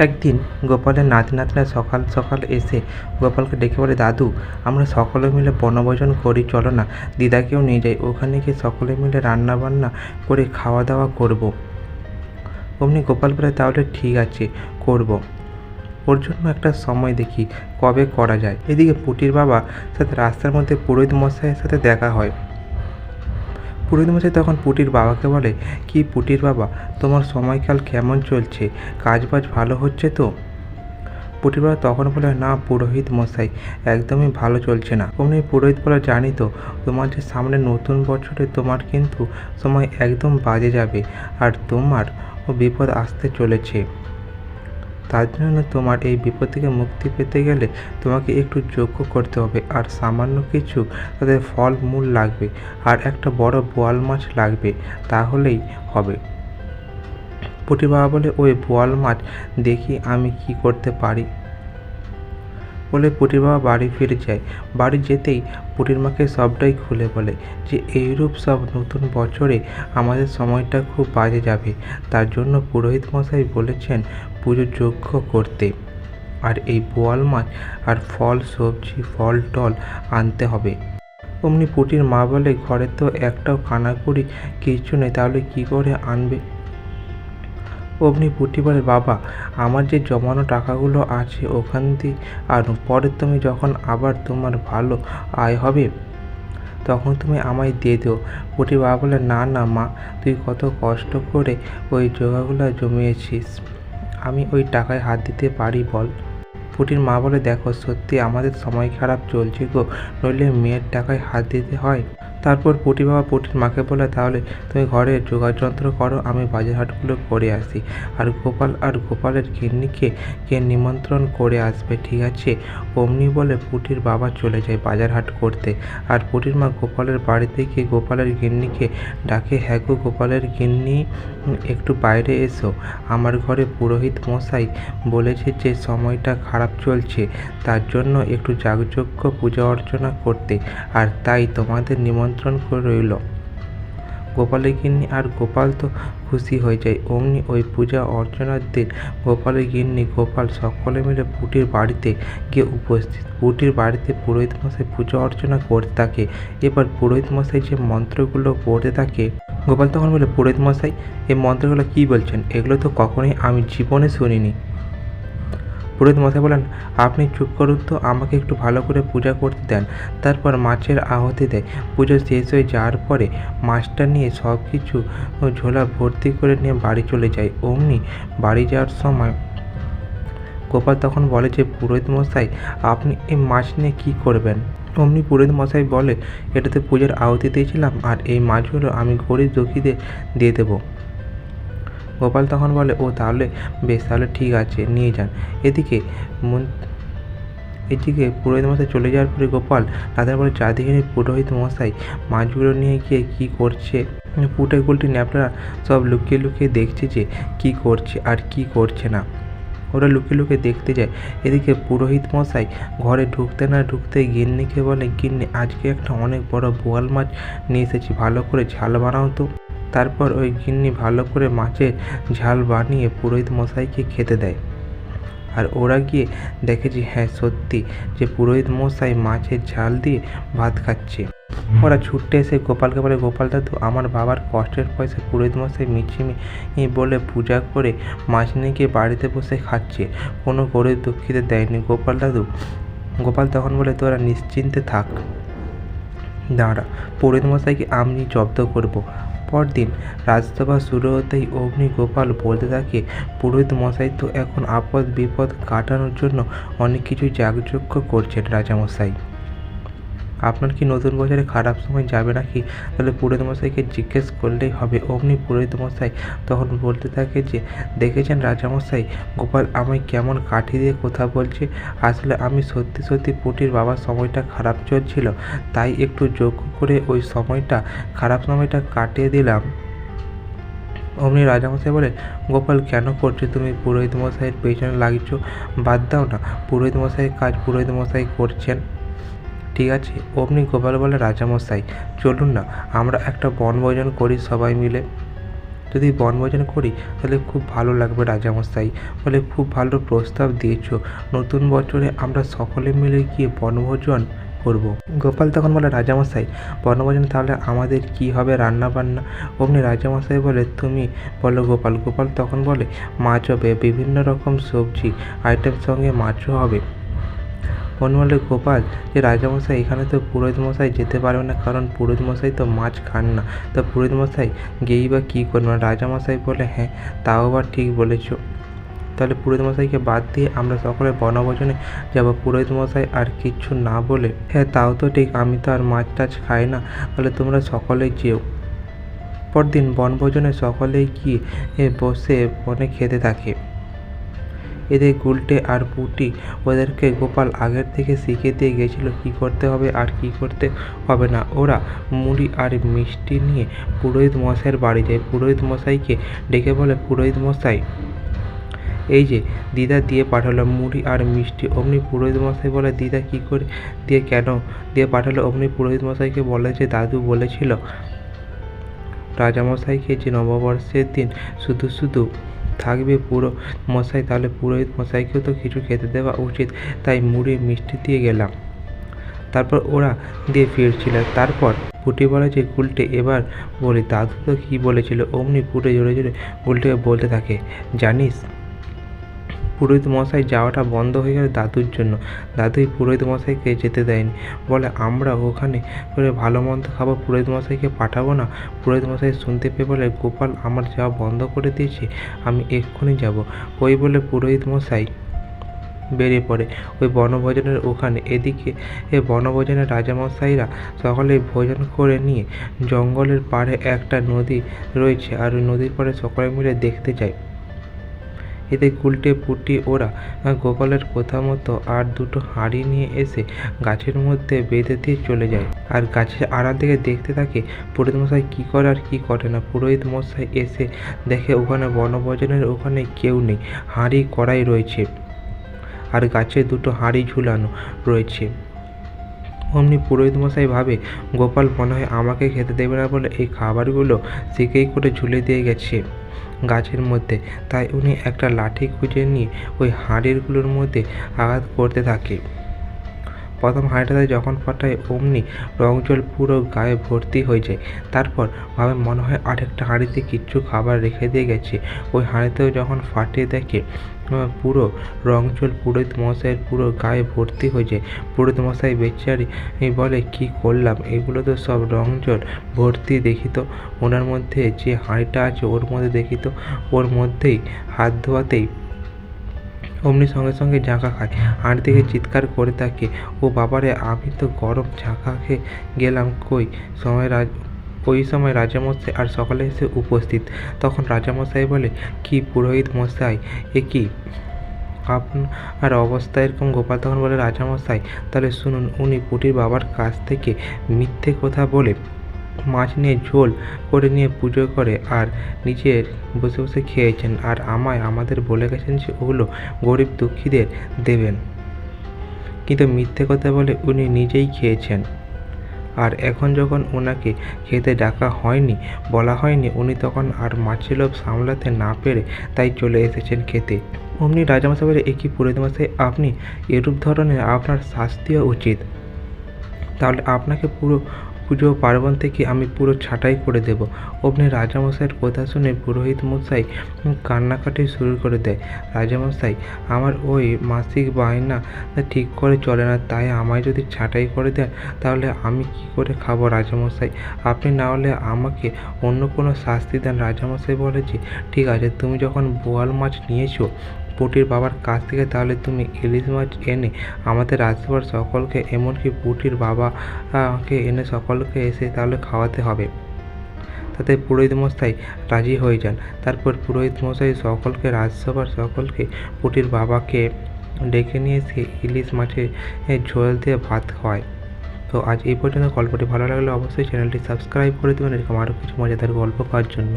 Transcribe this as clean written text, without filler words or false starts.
একদিন গোপালের নাতি নাতনিরা সকাল সকাল এসে গোপালকে ডেকে বলে, দাদু, আমরা সকলে মিলে বনভোজন করি, চলো না, দিদাকেও নিয়ে যাই, ওখানে গিয়ে সকলে মিলে রান্না বান্না করে খাওয়া দাওয়া করব। অমনি গোপাল বলে, তাহলে ঠিক আছে, করব। ওর জন্য একটা সময় দেখি কবে করা যায়। এদিকে পুটির বাবা সাথে রাস্তার মধ্যে পুরোহিত মশাইয়ের সাথে দেখা হয়। পুরোহিত মশাই তখন পুটির বাবাকে বলে, কি পুটির বাবা, তোমার সময়কাল কেমন চলছে? কাজবাজ ভালো হচ্ছে তো? পুটির বাবা তখন বলে, না পুরোহিত মশাই, একদমই ভালো চলছে না। অমনি পুরোহিত বলে, জানি তো, তোমার যে সামনে নতুন বছরে তোমার কিন্তু সময় একদম বাজে যাবে, আর তোমার বিপদ আসতে চলেছে। তার জন্য তোমার এই বিপদ থেকে মুক্তি পেতে গেলে তোমাকে একটু যজ্ঞ করতে হবে, আর সামান্য কিছু তাদের ফল মূল লাগবে, আর একটা বড় বোয়াল মাছ লাগবে, তাহলেই হবে। পুটির বাবা বলে, ওই বোয়াল মাছ দেখি আমি কি করতে পারি। বলে পুটির বাবা বাড়ি ফিরে যায়। বাড়ি যেতেই পুটির মাকে সবটাই খুলে বলে যে এইরূপ সব নতুন বছরে আমাদের সময়টা খুব বাজে যাবে, তার জন্য পুরোহিত মশাই বলেছেন পুজো যজ্ঞ করতে, আর এই বোয়াল মাছ আর ফল সবজি ফল টল আনতে হবে। অমনি পুটির মা বলে, ঘরে তো একটাও কানাকুড়ি কিছু নেই, তাহলে কি করে আনবে? অমনি পুটি বলে, বাবা, আমার যে জমানো টাকাগুলো আছে ওখান দিয়ে আনো, পরে তুমি যখন আবার তোমার ভালো আয় হবে তখন তুমি আমায় দিয়ে দিও। পুটির বাবা বলে, না না মা, তুই কত কষ্ট করে ওই জোগাড়গুলো জমিয়েছিস, আমি ওই টাকায় হাত দিতে পারি বল? পুটির মা বলে, দেখো, সত্যি আমাদের সময় খারাপ চলছে গো, নইলে মেয়ের টাকায় হাত দিতে হয়। তারপর পুটির বাবা পুটির মাকে বলে, তাহলে তুমি ঘরে যোগাযন্ত্র করো, আমি বাজার হাটগুলো করে আসি, আর গোপাল আর গোপালের গিন্নিকে নিমন্ত্রণ করে আসবে, ঠিক আছে? অমনি বলে পুটির বাবা চলে যায় বাজার হাট করতে, আর পুটির মা গোপালের বাড়িতে গিয়ে গোপালের গিন্নিকে ডাকে, হ্যাঁ গো গোপালের গিন্নি, একটু বাইরে এসো, আমার ঘরে পুরোহিত মশাই বলেছে যে সময়টা খারাপ চলছে, তার জন্য একটু যাগযজ্ঞ পূজা অর্চনা করতে, আর তাই তোমাদের নিমন্ত্রণ করে রইল। গোপালের গিন্নি আর গোপাল তো খুশি হয়ে যায়। অমনি ওই পূজা অর্চনার দিন গোপালের গিন্নি গোপাল সকলে মিলে পুটির বাড়িতে গিয়ে উপস্থিত। পুটির বাড়িতে পুরোহিত মশাই পূজা অর্চনা করতে থাকে। এবার পুরোহিত মশাই যে মন্ত্রগুলো পড়তে থাকে, গোপাল তখন বলে, পুরোহিত মশাই, এই মন্ত্রগুলো কী বলছেন? এগুলো তো কখনোই আমি জীবনে শুনিনি। পুরোহিত মশাই বলেন, আপনি চুপ করুন তো, আমাকে একটু ভালো করে পূজা করতে দেন। তারপর মাছের আহুতি দেয়। পুজো শেষ হয়ে যাওয়ার পরে মাছটা নিয়ে সব কিছু ঝোলা ভর্তি করে নিয়ে বাড়ি চলে যায়। অমনি বাড়ি যাওয়ার সময় গোপাল তখন বলে যে, পুরোহিত মশাই, আপনি এই মাছ নিয়ে কী করবেন? অমনি পুরোহিত মশাই বলে, এটাতে পূজার আহুতি দিয়েছিলাম, আর এই মাছগুলো আমি গরিব দুঃখীদের দিয়ে দেবো। গোপাল তখন বলে, ও তাহলে বেশ, তাহলে ঠিক আছে, নিয়ে যান। এদিকে পুরোহিত মশাই চলে যাওয়ার পরে গোপাল তাদের বলে, চারদিকে পুরোহিত মশাই মাছগুলো নিয়ে গিয়ে কী করছে। পুটে গুলটি ন্যাপলা সব লুকিয়ে লুকিয়ে দেখছে যে কী করছে আর কী করছে না। ওরা লুকিয়ে লুকিয়ে দেখতে যায়। এদিকে পুরোহিত মশাই ঘরে ঢুকতে না ঢুকতে গিন্নিকে বলে, গিন্নি, আজকে একটা অনেক বড় বোয়াল মাছ নিয়ে এসেছি, ভালো করে ঝাল বানাও তো। তারপর ওই গিন্নি ভালো করে মাছের ঝাল বানিয়ে পুরোহিত মশাইকে খেতে দেয়। আর ওরা গিয়ে দেখে যে হ্যাঁ, সত্যি যে পুরোহিত মশাই মাছের ঝাল দিয়ে ভাত খাচ্ছে। ওরা ছুটে এসে গোপালকে বলে, গোপাল দাদু, আমার বাবার কষ্টের পয়সা পুরোহিত মশাই মিছিমি বলে পূজা করে মাছ নিয়ে গিয়ে বাড়িতে বসে খাচ্ছে, কোনো গরিব দুঃখীদের দেয়নি গোপাল দাদু। গোপাল তখন বলে, তোরা নিশ্চিন্তে থাক, দাঁড়া, পুরোহিত মশাইকে আমি জব্দ করব। পরদিন রাজসভা শুরু হতেই অমনি গোপাল বলতে থাকে, পুরোহিত মশাই তো এখন আপদ বিপদ কাটানোর জন্য অনেক কিছু যাগযজ্ঞ করছেন রাজামশাই। আপনার কি নতুন বছরে খারাপ সময় যাবে নাকি? তাহলে পুরোহিত মশাইকে জিজ্ঞেস করলেই হবে। অমনি পুরোহিত মশাই তখন বলতে থাকে যে, দেখেছেন রাজামশাই, গোপাল আমায় কেমন কাঠি দিয়ে কথা বলছে। আসলে আমি সত্যি সত্যি পুটির বাবার সময়টা খারাপ চলছিল, তাই একটু যজ্ঞ করে ওই খারাপ সময়টা কাটিয়ে দিলাম। অমনি রাজামশাই বলে, গোপাল, কেন করছো তুমি পুরোহিত মশাইয়ের পেছনে লাগছো? বাদ দাও না, পুরোহিত মশাইয়ের কাজ পুরোহিত মশাই করছেন, ঠিক আছে? অমনি গোপাল বলে, রাজামশাই, চলুন না, আমরা একটা বনভোজন করি সবাই মিলে। যদি বনভোজন করি তাহলে খুব ভালো লাগবে রাজামশাই। বলে খুব ভালো প্রস্তাব দিয়েছো, নতুন বছরে আমরা সকলে মিলে গিয়ে বনভোজন করব। গোপাল তখন বলে রাজামশাই বনভোজন তাহলে আমাদের কি হবে রান্না বান্না? অমনি রাজামশাই বলে তুমি বলো গোপাল। গোপাল তখন বলে মাছ হবে, বিভিন্ন রকম সবজি আইটেম সঙ্গে মাছও হবে। মনে বলে গোপাল যে রাজামশাই এখানে তো পুরোহিত মশাই যেতে পারবে না, কারণ পুরোহিত মশাই তো মাছ খান না, তো পুরোহিত মশাই গিয়েই বা কী করবেন? রাজামশাই বলে হ্যাঁ তাও আবার ঠিক বলেছো, তাহলে পুরোহিত মশাইকে বাদ দিয়ে আমরা সকলে বনভোজনে যাব। পুরোহিত মশাই আর কিচ্ছু না বলে হ্যাঁ তাও তো ঠিক, আমি তো আর মাছ টাছ খাই না, তাহলে তোমরা সকলেই যেও। পরদিন বনভোজনে সকলেই গিয়ে বসে বনে খেতে থাকে। এদের গুলটে আর পুটি ওদেরকে গোপাল আগের থেকে শিখিয়ে দিয়ে গেছিল কী করতে হবে আর কী করতে হবে না। ওরা মুড়ি আর মিষ্টি নিয়ে পুরোহিত মশাইয়ের বাড়ি যায়। পুরোহিত মশাইকে ডেকে বলে পুরোহিত মশাই এই যে দিদা দিয়ে পাঠালো মুড়ি আর মিষ্টি। অমনি পুরোহিত মশাই বলে দিদা কী করে দিয়ে কেন দিয়ে পাঠালো? অমনি পুরোহিত মশাইকে বলে যে দাদু বলেছিল রাজামশাইকে যে নববর্ষের দিন শুধু শুধু থাকবে পুরো মশাই, তাহলে পুরোহিত মশাইকেও তো কিছু খেতে দেওয়া উচিত, তাই মুড়ি মিষ্টি দিয়ে গেলাম। তারপর ওরা দিয়ে ফিরছিল। তারপর পুটি বলে যে গুলটে এবার বলি দাদু তো কী বলেছিল? অমনি পুটে জোরে জোরে গুলটেকে বলতে থাকে জানিস পুরোহিত মশাই যাওয়াটা বন্ধ হয়ে গেল দাদুর জন্য। দাদুই পুরোহিত মশাইকে যেতে দেয়নি, বলে আমরা ওখানে করে ভালো মন্দ খাবো, পুরোহিত মশাইকে পাঠাবো না। পুরোহিত মশাই শুনতে পেয়ে বলে গোপাল আমার যাওয়া বন্ধ করে দিয়েছে, আমি এক্ষুনি যাব। ওই বলে পুরোহিত মশাই বেরিয়ে পড়ে ওই বনভোজনের ওখানে। এদিকে বনভোজনের রাজামশাইরা সকলে ভোজন করে নিয়ে জঙ্গলের পাড়ে একটা নদী রয়েছে, আর ওই নদীর পাড়ে সকলে মিলে দেখতে যায়। এতে গুলটে পুটি ওরা গোপালের কথা মতো আর দুটো হাঁড়ি নিয়ে এসে গাছের মধ্যে বেঁধে দিয়ে চলে যায়। আর গাছের আড়াল থেকে দেখতে থাকে পুরোহিত মশাই কী করে আর কী করে না। পুরোহিত মশাই এসে দেখে ওখানে বনভোজনের ওখানে কেউ নেই, হাঁড়ি কড়াই রয়েছে আর গাছে দুটো হাঁড়ি ঝুলানো রয়েছে। অমনি পুরোহিত মশাই ভাবে গোপাল মনে হয় আমাকে খেতে দেবে না বলে এই খাবারগুলো শিকেই করে ঝুলে দিয়ে গেছে গাছের মধ্যে, তাই উনি একটা লাঠি খুঁজে নিয়ে ওই হাঁড়িগুলোর মধ্যে আঘাত করতে থাকে। প্রথম হাঁড়িটাতে যখন ফাটায় অমনি রং জল পুরো গায়ে ভর্তি হয়ে যায়। তারপর ভাবে মনে হয় আরেকটা হাঁড়িতে কিচ্ছু খাবার রেখে দিয়ে গেছে। ওই হাঁড়িতেও যখন ফাটিয়ে দেখে পুরো রং জল পুরোহিত মশাইয়ের পুরো গায়ে ভর্তি হয়ে যায়। পুরোহিত মশাই বেচারি বলে কি করলাম, এগুলো তো সব রং জল ভর্তি, দেখি তো ওনার মধ্যে যে হাঁড়িটা আছে ওর মধ্যে দেখি তো, ওর মধ্যেই হাত ধোয়াতেই অমনি সঙ্গে সঙ্গে ঝাঁকা খায়। হাঁড়ি থেকে চিৎকার করে থাকে ও বাবারে আমি তো গরম ঝাঁকা খেয়ে গেলাম। ওই সময় রাজামশাই আর সকলে এসে উপস্থিত। তখন রাজামশাই বলে কি পুরোহিত মশাই এ কি আপনার অবস্থা এরকম? গোপাল তখন বলে রাজামশাই তাহলে শুনুন, উনি পুটির বাবার কাছ থেকে মিথ্যে কথা বলে মাছ নিয়ে ঝোল করে নিয়ে পুজো করে আর নিজের বসে বসে খেয়েছেন, আর আমাদের বলে গেছেন যে ওগুলো গরিব দুঃখীদের দেবেন, কিন্তু মিথ্যে কথা বলে উনি নিজেই খেয়েছেন। আর এখন যখন ওনাকে খেতে ডাকা হয়নি, বলা হয়নি, উনি তখন আর মাছের লোভ সামলাতে না পেরে তাই চলে এসেছেন খেতে। অমনি রাজামশাই বলে এ কি পুরোহিত মশাই, আপনি এরূপ ধরনের আপনার শাস্তিও উচিত, তাহলে আপনাকে পুরো পুজো পার্বণ থেকে আমি পুরো ছাঁটাই করে দেব। অমনি রাজামশাইয়ের কথা শুনে পুরোহিত মশাই কান্নাকাটি শুরু করে দেয়। রাজামশাই আমার ওই মাসিক বায়না ঠিক করে চলে না, তাই আমায় যদি ছাঁটাই করে দেন তাহলে আমি কি করে খাবো রাজামশাই? আপনি না হলে আমাকে অন্য কোনো শাস্তি দেন। রাজামশাই বলে যে ঠিক আছে, তুমি যখন বোয়াল মাছ নিয়েছো পুটির বাবার কাছ থেকে, তাহলে তুমি ইলিশ মাছ এনে আমাদের রাজসভার সকলকে, এমনকি পুটির বাবাকে এনে সকলকে এসে তাহলে খাওয়াতে হবে। তাতে পুরোহিত মশাই রাজি হয়ে যান। তারপর পুরোহিত মশাই সকলকে, রাজসভার সকলকে পুটির বাবাকে ডেকে নিয়ে এসে ইলিশ মাছের ঝোল দিয়ে ভাত খাওয়ায়। তো আজ এই পর্যন্ত। গল্পটি ভালো লাগলে অবশ্যই চ্যানেলটি সাবস্ক্রাইব করে দেবেন এরকম আরও কিছু মজাদার গল্প পাওয়ার জন্য।